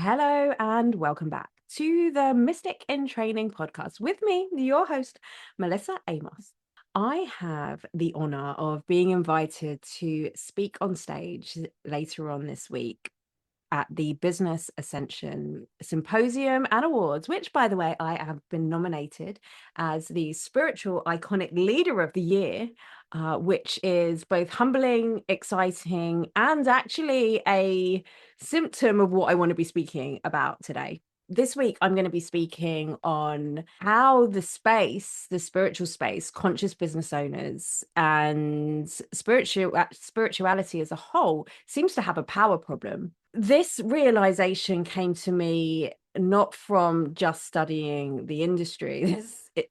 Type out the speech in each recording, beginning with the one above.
Hello and welcome back to the Mystic in Training podcast with me, your host, Melissa Amos. I have the honor of being invited to speak on stage later on this week at the Business Ascension Symposium and Awards, which, by the way, I have been nominated as the Spiritual Iconic Leader of the Year, which is both humbling, exciting, and actually a symptom of what I want to be speaking about today. This week, I'm going to be speaking on how the spiritual space, conscious business owners, and spirituality as a whole seems to have a power problem. This realization came to me not from just studying the industry.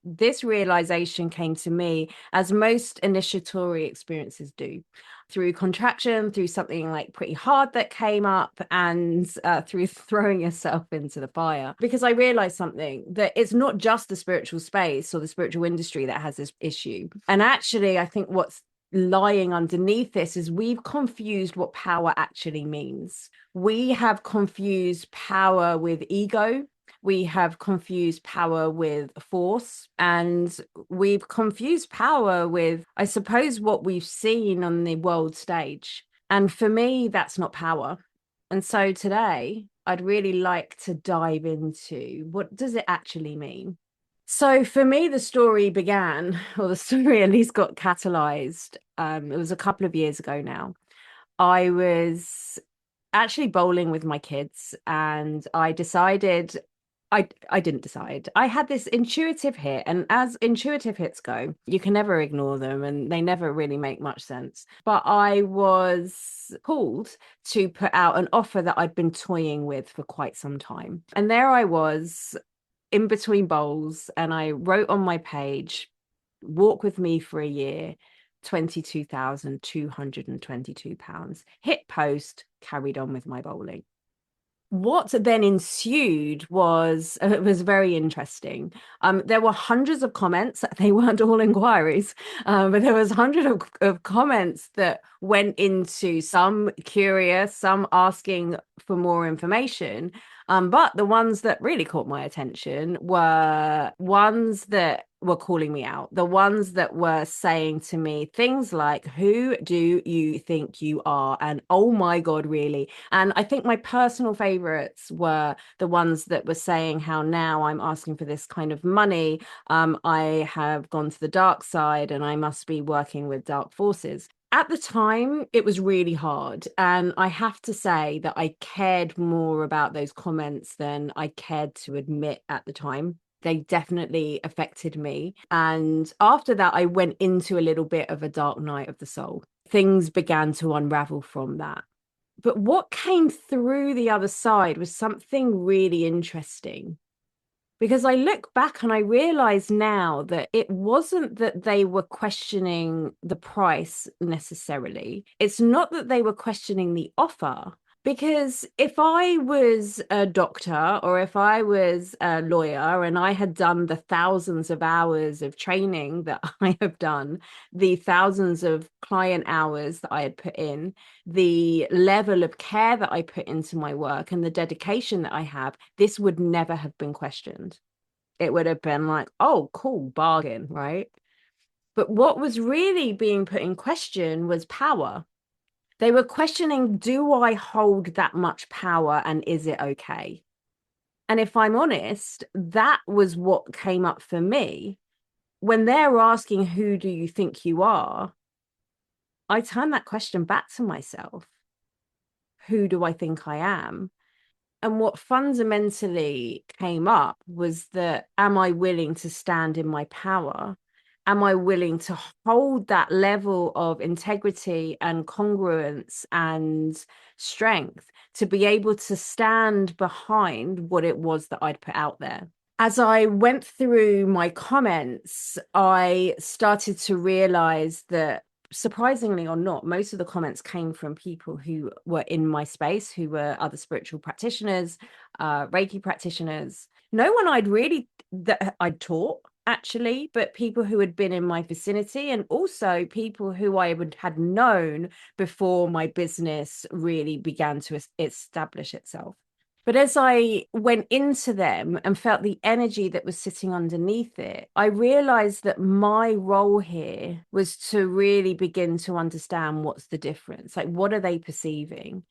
This realization came to me, as most initiatory experiences do, through contraction, through something like pretty hard that came up, and through throwing yourself into the fire. Because I realized something, that it's not just the spiritual space or the spiritual industry that has this issue. And actually, I think what's lying underneath this is we've confused what power actually means. We have confused power with ego. We have confused power with force, and we've confused power with, I suppose, what we've seen on the world stage. And for me, that's not power. And so today, I'd really like to dive into what does it actually mean? So for me, the story began, or the story at least got catalyzed. It was a couple of years ago now. I was actually bowling with my kids, and I decided, I didn't decide. I had this intuitive hit, and as intuitive hits go, you can never ignore them, and they never really make much sense. But I was called to put out an offer that I'd been toying with for quite some time. And there I was in between bowls, and I wrote on my page, walk with me for a year, £22,222. Hit post, carried on with my bowling. What then ensued was it was very interesting. There were hundreds of comments. They weren't all inquiries, but there was hundreds of comments that went into, some curious, some asking for more information. But the ones that really caught my attention were ones that were calling me out, the ones that were saying to me things like, who do you think you are? And oh my God, really? And I think my personal favorites were the ones that were saying how now I'm asking for this kind of money. I have gone to the dark side and I must be working with dark forces. At the time, it was really hard. And I have to say that I cared more about those comments than I cared to admit at the time. They definitely affected me. And after that, I went into a little bit of a dark night of the soul. Things began to unravel from that. But what came through the other side was something really interesting. Because I look back and I realize now that it wasn't that they were questioning the price necessarily. It's not that they were questioning the offer. Because if I was a doctor or if I was a lawyer and I had done the thousands of hours of training that I have done, the thousands of client hours that I had put in, the level of care that I put into my work and the dedication that I have, this would never have been questioned. It would have been like, oh, cool, bargain, right? But what was really being put in question was power. They were questioning, do I hold that much power and is it okay? And if I'm honest, that was what came up for me. When they're asking, who do you think you are? I turn that question back to myself. Who do I think I am? And what fundamentally came up was that, am I willing to stand in my power? Am I willing to hold that level of integrity and congruence and strength to be able to stand behind what it was that I'd put out there? As I went through my comments, I started to realize that, surprisingly or not, most of the comments came from people who were in my space, who were other spiritual practitioners, Reiki practitioners. No one that I'd taught actually, but people who had been in my vicinity, and also people who had known before my business really began to establish itself. But as I went into them and felt the energy that was sitting underneath it, I realized that my role here was to really begin to understand what's the difference. Like, what are they perceiving?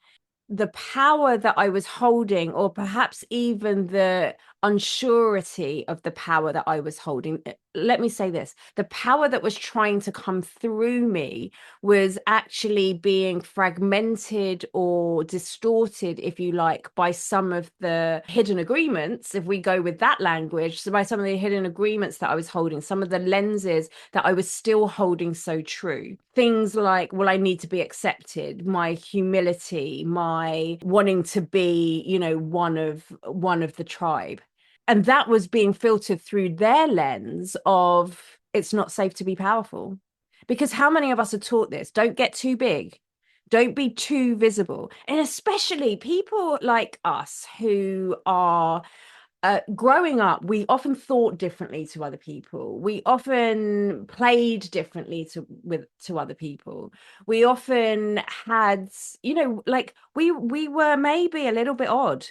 The power that I was holding, or perhaps even the unsurety of the power that I was holding. Let me say this: the power that was trying to come through me was actually being fragmented or distorted, if you like, by some of the hidden agreements. If we go with that language, so by some of the hidden agreements that I was holding, some of the lenses that I was still holding so true. Things like, well, I need to be accepted, my humility, my wanting to be, one of the tribe. And that was being filtered through their lens of it's not safe to be powerful. Because how many of us are taught this? Don't get too big. Don't be too visible. And especially people like us who are growing up, we often thought differently to other people. We often played differently to other people. We often had, like we were maybe a little bit odd.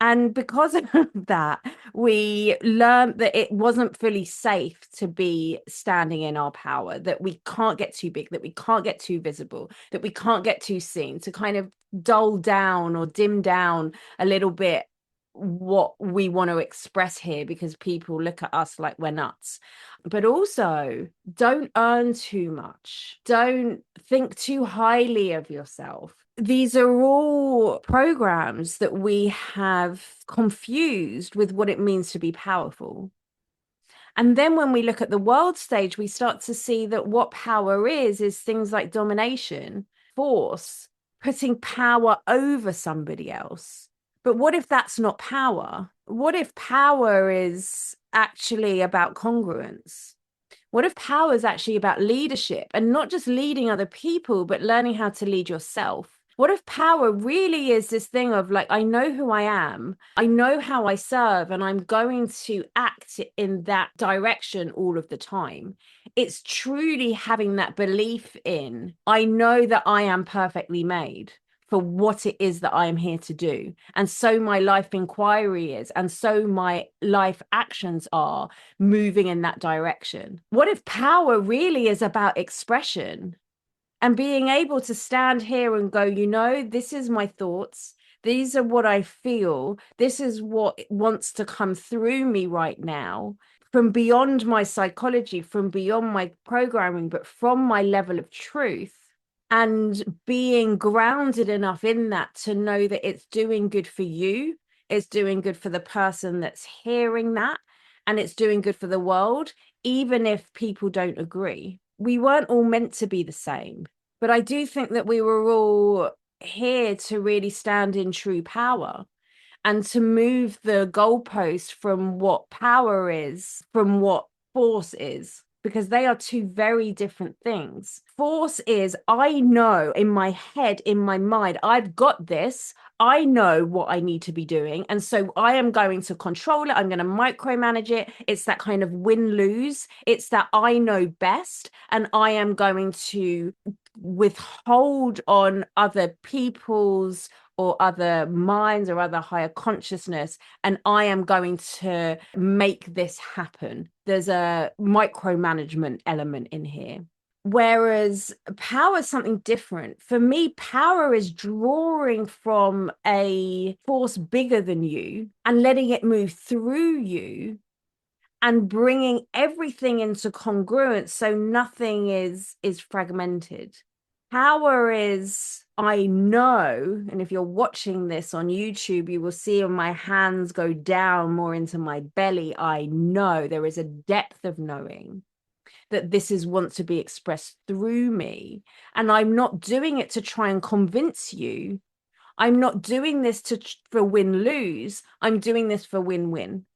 And because of that, we learned that it wasn't fully safe to be standing in our power, that we can't get too big, that we can't get too visible, that we can't get too seen, to kind of dull down or dim down a little bit what we want to express here, because people look at us like we're nuts. But also, don't earn too much. Don't think too highly of yourself. These are all programs that we have confused with what it means to be powerful. And then when we look at the world stage, we start to see that what power is things like domination, force, putting power over somebody else. But what if that's not power? What if power is actually about congruence? What if power is actually about leadership, and not just leading other people, but learning how to lead yourself? What if power really is this thing of like, I know who I am, I know how I serve, and I'm going to act in that direction all of the time? It's truly having that belief in, I know that I am perfectly made for what it is that I am here to do. And so my life inquiry is, and so my life actions are moving in that direction. What if power really is about expression and being able to stand here and go, this is my thoughts. These are what I feel. This is what wants to come through me right now, from beyond my psychology, from beyond my programming, but from my level of truth. And being grounded enough in that to know that it's doing good for you, it's doing good for the person that's hearing that, and it's doing good for the world, even if people don't agree. We weren't all meant to be the same, but I do think that we were all here to really stand in true power and to move the goalpost from what power is, from what force is, because they are two very different things. Force is, I know in my head, in my mind, I've got this. I know what I need to be doing. And so I am going to control it. I'm going to micromanage it. It's that kind of win-lose. It's that I know best. And I am going to withhold on other people's or other minds or other higher consciousness, and I am going to make this happen. There's a micromanagement element in here. Whereas power is something different. For me, power is drawing from a force bigger than you and letting it move through you and bringing everything into congruence so nothing is fragmented. Power is, I know, and if you're watching this on YouTube, you will see my hands go down more into my belly. I know there is a depth of knowing that this is want to be expressed through me. And I'm not doing it to try and convince you. I'm not doing this for win-lose. I'm doing this for win-win.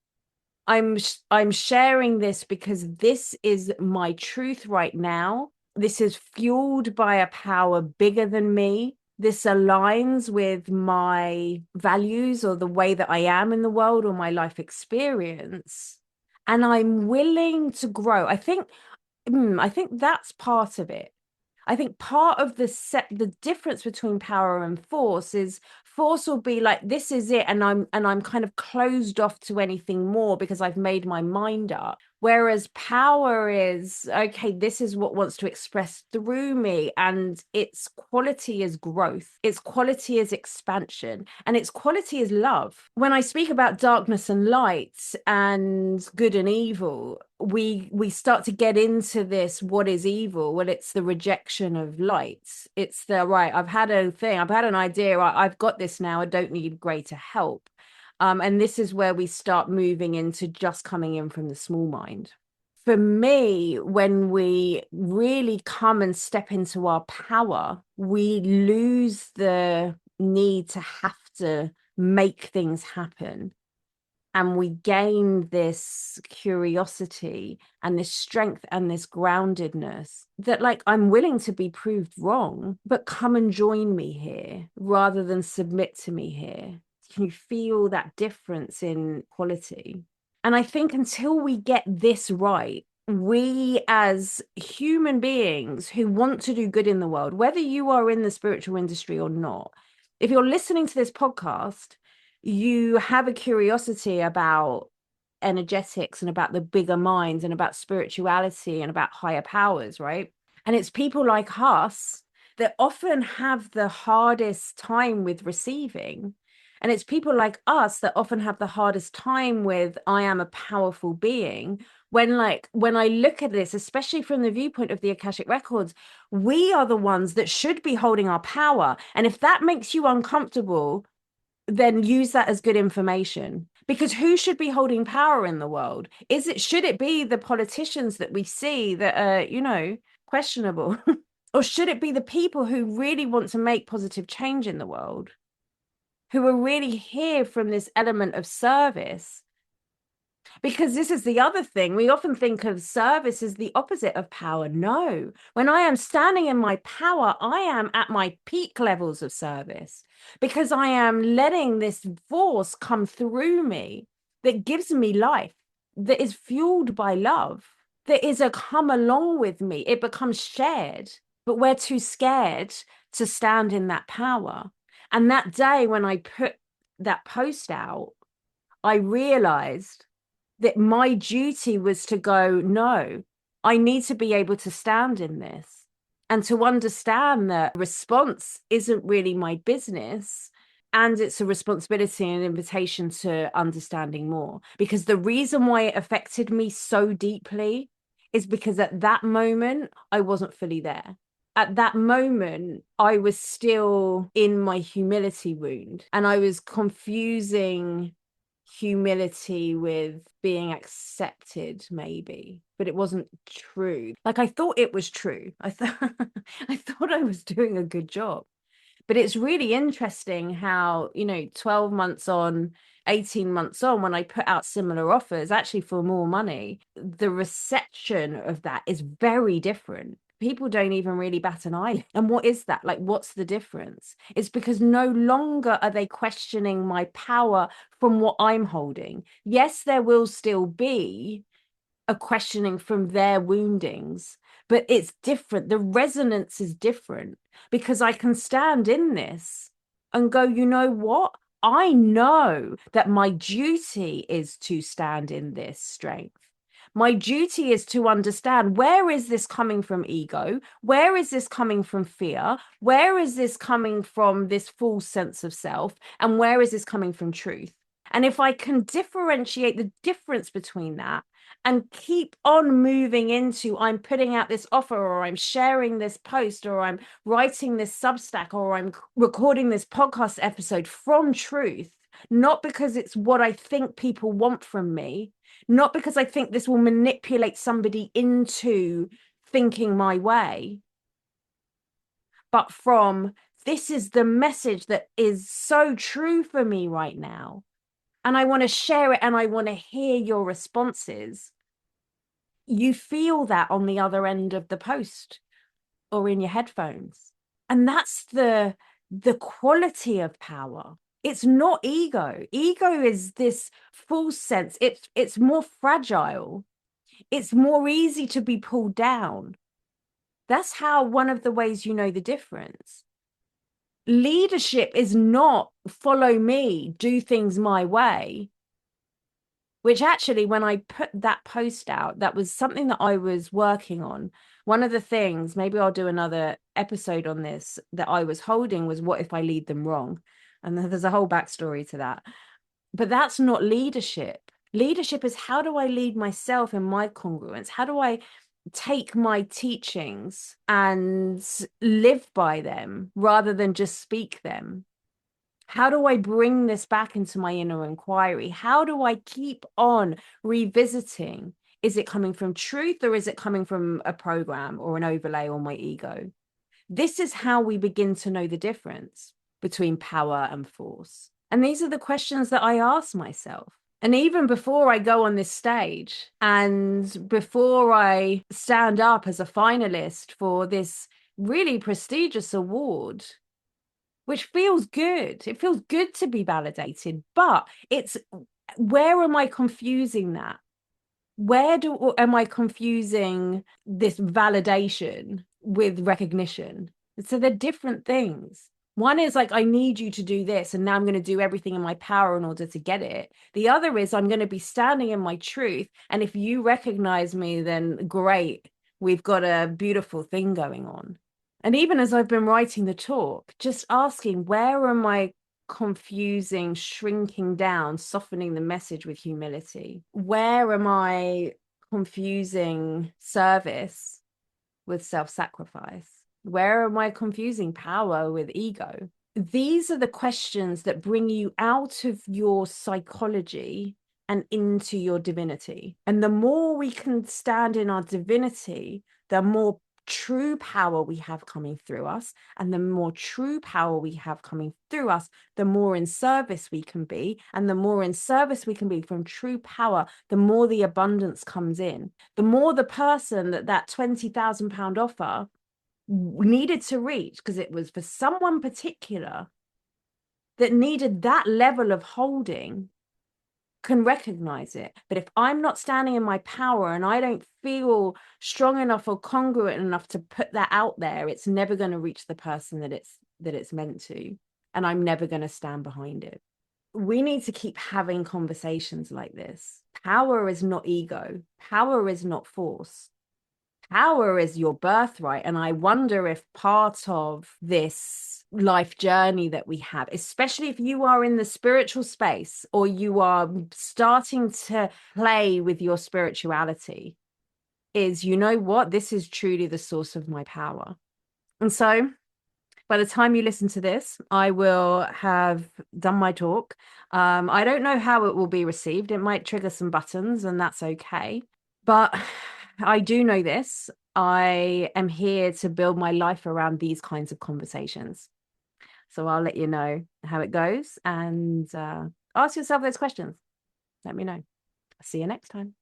I'm sharing this because this is my truth right now. This is fueled by a power bigger than me. This aligns with my values or the way that I am in the world or my life experience. And I'm willing to grow. I think that's part of it. I think part of the difference between power and force is Force will be like, this is it, and I'm kind of closed off to anything more because I've made my mind up. Whereas power is, okay, this is what wants to express through me, and its quality is growth, its quality is expansion, and its quality is love. When I speak about darkness and light and good and evil, we start to get into this, what is evil? Well, it's the rejection of light. It's the, right, I've had a thing, I've had an idea, I've got this now, I don't need greater help. And this is where we start moving into just coming in from the small mind. For me, when we really come and step into our power, we lose the need to have to make things happen. And we gain this curiosity and this strength and this groundedness that, like, I'm willing to be proved wrong, but come and join me here rather than submit to me here. Can you feel that difference in quality? And I think until we get this right, we as human beings who want to do good in the world, whether you are in the spiritual industry or not, if you're listening to this podcast, you have a curiosity about energetics and about the bigger minds and about spirituality and about higher powers, right? And it's people like us that often have the hardest time with receiving. And it's people like us that often have the hardest time with, I am a powerful being. When I look at this, especially from the viewpoint of the Akashic Records, we are the ones that should be holding our power. And if that makes you uncomfortable, then use that as good information. Because who should be holding power in the world? Should it be the politicians that we see that are, questionable? Or should it be the people who really want to make positive change in the world, who are really here from this element of service? Because this is the other thing. We often think of service as the opposite of power. No, when I am standing in my power, I am at my peak levels of service because I am letting this force come through me that gives me life, that is fueled by love, that is a come along with me. It becomes shared, but we're too scared to stand in that power. And that day when I put that post out, I realized that my duty was to go, no, I need to be able to stand in this and to understand that response isn't really my business. And it's a responsibility and an invitation to understanding more. Because the reason why it affected me so deeply is because at that moment, I wasn't fully there. At that moment, I was still in my humility wound and I was confusing humility with being accepted, maybe, but it wasn't true. Like, I thought it was true. I thought I thought I was doing a good job. But it's really interesting how, 12 months on, 18 months on, when I put out similar offers, actually for more money, the reception of that is very different. People don't even really bat an eye. And what is that? Like, what's the difference? It's because no longer are they questioning my power from what I'm holding. Yes, there will still be a questioning from their woundings, but it's different. The resonance is different because I can stand in this and go, you know what? I know that my duty is to stand in this strength. My duty is to understand, where is this coming from ego? Where is this coming from fear? Where is this coming from this false sense of self? And where is this coming from truth? And if I can differentiate the difference between that and keep on moving into, I'm putting out this offer, or I'm sharing this post, or I'm writing this Substack, or I'm recording this podcast episode from truth, not because it's what I think people want from me, not because I think this will manipulate somebody into thinking my way, but from, this is the message that is so true for me right now. And I want to share it and I want to hear your responses. You feel that on the other end of the post or in your headphones. And that's the quality of power. It's not ego. Ego is this false sense. It's more fragile. It's more easy to be pulled down. That's how, one of the ways you know the difference. Leadership is not follow me, do things my way. Which actually, when I put that post out, that was something that I was working on. One of the things, maybe I'll do another episode on this, that I was holding was, what if I lead them wrong? And there's a whole backstory to that. But that's not leadership. Leadership is, how do I lead myself in my congruence? How do I take my teachings and live by them rather than just speak them? How do I bring this back into my inner inquiry? How do I keep on revisiting? Is it coming from truth, or is it coming from a program or an overlay on my ego? This is how we begin to know the difference between power and force. And these are the questions that I ask myself. And even before I go on this stage and before I stand up as a finalist for this really prestigious award, which feels good. It feels good to be validated, but it's, where am I confusing that? Am I confusing this validation with recognition? So they're different things. One is like, I need you to do this, and now I'm going to do everything in my power in order to get it. The other is, I'm going to be standing in my truth. And if you recognize me, then great. We've got a beautiful thing going on. And even as I've been writing the talk, just asking, where am I confusing, shrinking down, softening the message with humility? Where am I confusing service with self-sacrifice? Where am I confusing power with ego? These are the questions that bring you out of your psychology and into your divinity. And the more we can stand in our divinity, the more true power we have coming through us. And the more true power we have coming through us, the more in service we can be. And the more in service we can be from true power, the more the abundance comes in. The more the person that £20,000 offer needed to reach, because it was for someone particular that needed that level of holding, can recognize it. But if I'm not standing in my power and I don't feel strong enough or congruent enough to put that out there, it's never going to reach the person that it's meant to, and I'm never going to stand behind it. We need to keep having conversations like this. Power is not ego. Power is not force. Power is your birthright. And I wonder if part of this life journey that we have, especially if you are in the spiritual space or you are starting to play with your spirituality, is, you know what, this is truly the source of my power. And so by the time you listen to this, I will have done my talk. I don't know how it will be received. It might trigger some buttons, and that's okay. But I do know this. I am here to build my life around these kinds of conversations. So I'll let you know how it goes, and ask yourself those questions. Let me know. See you next time.